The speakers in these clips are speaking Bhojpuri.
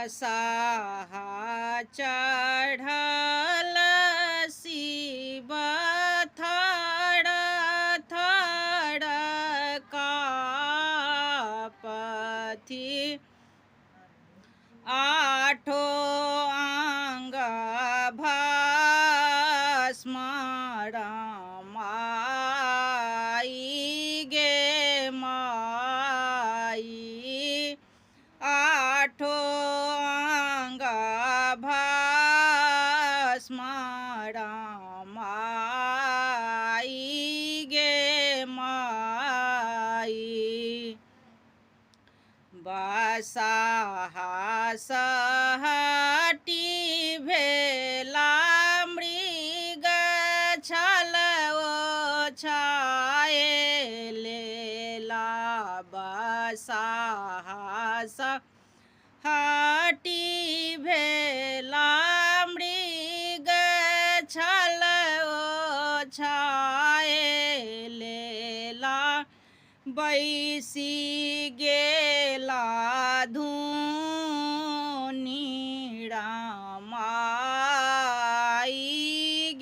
बसाहा चढ़ल शिव थड़ थड़ कापथि आठो अंग भस्म रमाई गे माई आठो अंग भस्म रमाई गे माई बसाहा सहटी भेला मृग छल ओछाए लेला बसाहा सहटी भेला मृग छल ओछाए लेला बैसी गेला धुनी रामाई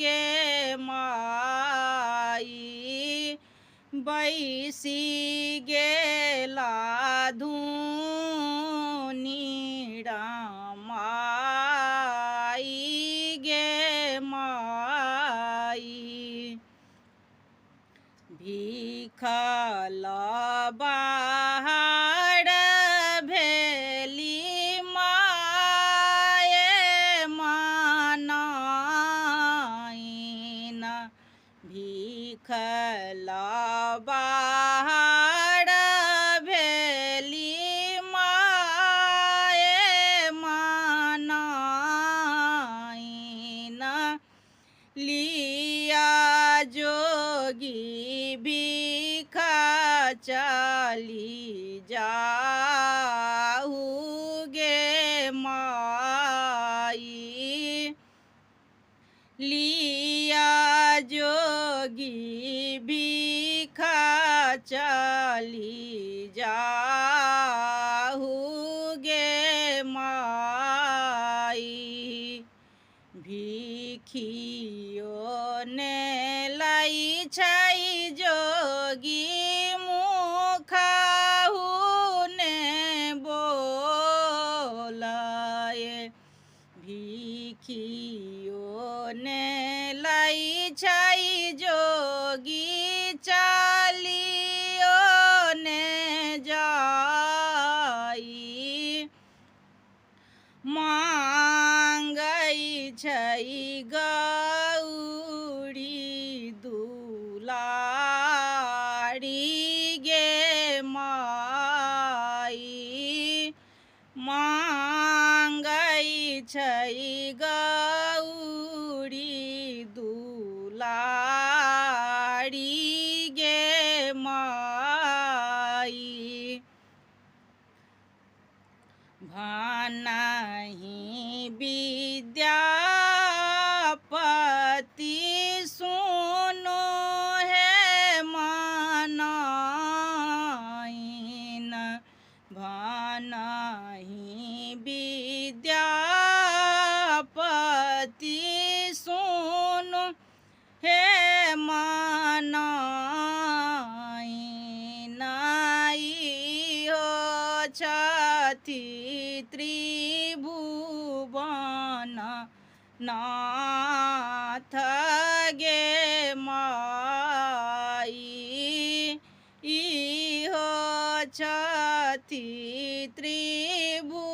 गे माई बैसी गेला धुनी रामाई गे माई भीखल बाहर भेली माये मनाइन भीखल बाहर भेली माये मनाइन लिया जोगी भिखा चली जाहू गे माई लिया जोगी भिखा चली जाहू गे माई भिखियो ने लाई छई जोगी मुखाहु ने बोलाए भिखियो ने लाई छई जोगी चालियो ने जाई मांगई छई गौरी दुलारी गे माई मांगई छई गौरी दुलारी गे माई भानहि विद्यापति सुनो है मनाइन भानहि विद्यापति सुनो हे मनाइन हो छथि त्रिभुवन नाथ गे माई इहो छथि त्रिभुवन